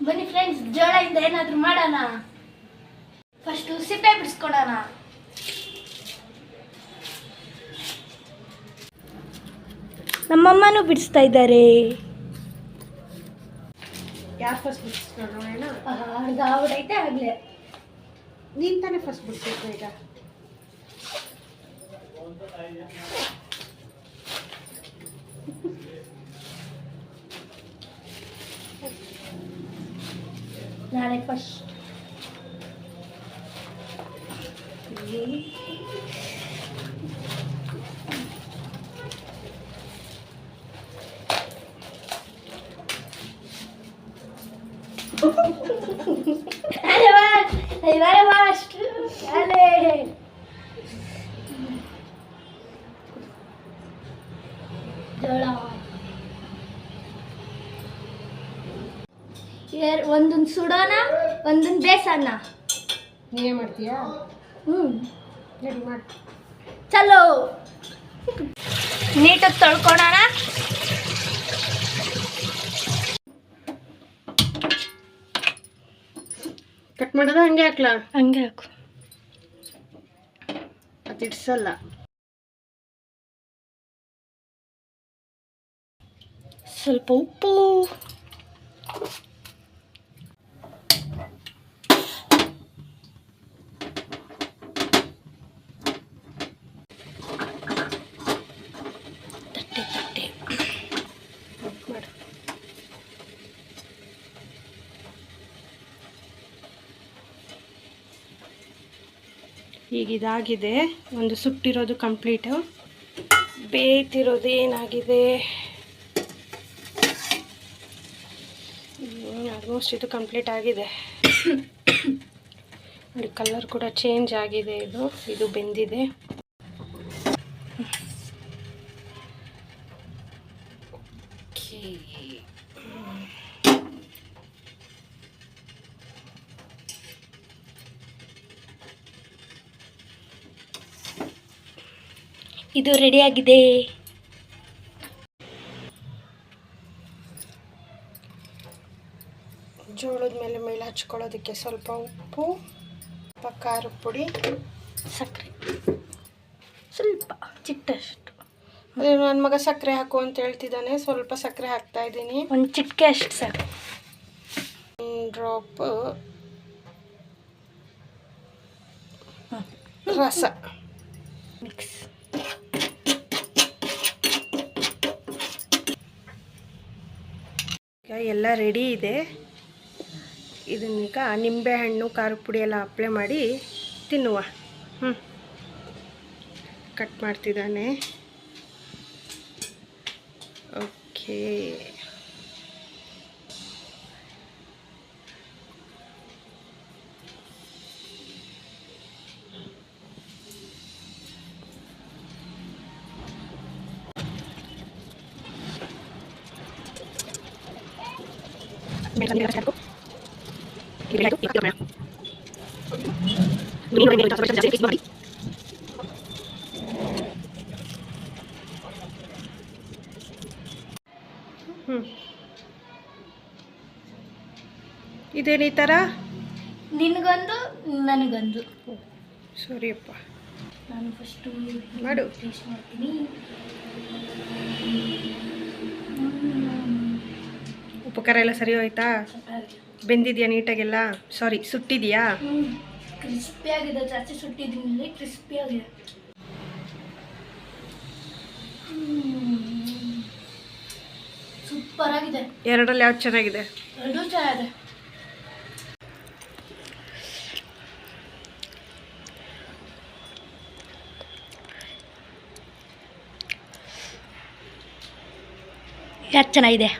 ಬನ್ನಿ ಫ್ರೆಂಡ್ಸ್, ಜೋಳದಿಂದ ಏನಾದರೂ ಮಾಡೋಣ. ಫಸ್ಟ್ ಸಿಪ್ಪೆ ಬಿಡಿಸ್ಕೊಡೋಣ. ನಮ್ಮಮ್ಮನೂ ಬಿಡಿಸ್ತಾ ಇದ್ದಾರೆ. ಯಾರು ಫಸ್ಟ್ ಬಿಡಿಸ್ಕೊಳ್ಳೋಣ? ಅರ್ಧ ಆಗ್ಬಿಟ್ಟೈತೆ ಆಗಲೇ. ನೀನು ತಾನೇ ಫಸ್ಟ್ ಬಿಡಿಸ್ಬೇಕು ಈಗ. ನಾನೇ ಫಸ್ಟ್. ಜೋಳ ಒಂದೊಂದು ಸುಡೋಣ, ಒಂದೊಂದು ಬೇಸನ್ನ. ನೀವೇ ಮಾಡ್ತೀಯಾ? ರೆಡಿ ಮಾಡಿ. ಚಲೋ, ನೀಟಾಗಿ ತೊಳ್ಕೊಳೋಣ. ಕಟ್ ಮಾಡೋದ ಹಂಗೆ ಹಾಕ್ಲಾ? ಹಂಗೆ ಹಾಕು. ಅದು ಇಡ್ಸಲ್ಲ. ಸ್ವಲ್ಪ ಉಪ್ಪು, ತಟ್ಟೆ ಮಾಡು. ಈಗ ಇದಾಗಿದೆ. ಒಂದು ಸುಟ್ಟಿರೋದು ಕಂಪ್ಲೀಟು. ಬೇಯ್ತಿರೋದು ಏನಾಗಿದೆ? ಆಲ್ಮೋಸ್ಟ್ ಇದು ಕಂಪ್ಲೀಟ್ ಆಗಿದೆ ನೋಡಿ. ಕಲರ್ ಕೂಡ ಚೇಂಜ್ ಆಗಿದೆ. ಇದು ಬೆಂದಿದೆ. ಇದು ರೆಡಿಯಾಗಿದೆ. ಜೋಳದ ಮೇಲೆ ಹಚ್ಕೊಳ್ಳೋದಕ್ಕೆ ಸ್ವಲ್ಪ ಉಪ್ಪು, ಸ್ವಲ್ಪ ಖಾರದ ಪುಡಿ, ಸಕ್ಕರೆ ಸ್ವಲ್ಪ ಚಿಟ್ಟಷ್ಟು. ಅದೇ ನನ್ನ ಮಗ ಸಕ್ಕರೆ ಹಾಕು ಅಂತ ಹೇಳ್ತಿದ್ದಾನೆ. ಸ್ವಲ್ಪ ಸಕ್ಕರೆ ಹಾಕ್ತಾ ಇದ್ದೀನಿ. ಒಂದು ಚಿಟಿಕೆ ಅಷ್ಟು ಸಾಕು. ಡ್ರಾಪ್ ರಸ ಮಿಕ್ಸ್. ಈಗ ಎಲ್ಲ ರೆಡಿ ಇದೆ. ಇದನ್ನೀಗ ನಿಂಬೆಹಣ್ಣು, ಖಾರದ ಪುಡಿ ಎಲ್ಲ ಅಪ್ಲೈ ಮಾಡಿ ತಿನ್ನುವ. ಕಟ್ ಮಾಡ್ತಿದ್ದಾನೆ. ಓಕೆ, ಇದೇನು ಈ ಥರ? ನಿನಗೊಂದು ನನಗೊಂದು. ಸರಿಯಪ್ಪ, ನಾನು ಫಸ್ಟು ಮಾಡು. ಟೇಸ್ಟ್ ಮಾಡ್ತೀನಿ. ಉಪ್ಪು ಖಾರ ಎಲ್ಲ ಸರಿ ಹೋಯ್ತಾ? ಬೆಂದಿದೆಯಾ ನೀಟಾಗೆಲ್ಲ? ಸಾರಿ, ಸುಟ್ಟಿದೆಯಾ? ಕ್ರಿಸ್ಪಿ ಆಗಿದೆ. ಜಾಸ್ತಿ ಸುಟ್ಟಿದ್ದೀನಿ, ಕ್ರಿಸ್ಪಿ ಆಗಿದೆ. ಸೂಪರ್ ಆಗಿದೆ. ಎರಡರಲ್ಲಿ ಯಾವ್ದು ಚೆನ್ನಾಗಿದೆ? ಎರಡೂ ಚೆನ್ನಾಗಿದೆ. ಯಾಕೆ ಚೆನ್ನಾಗಿದೆ?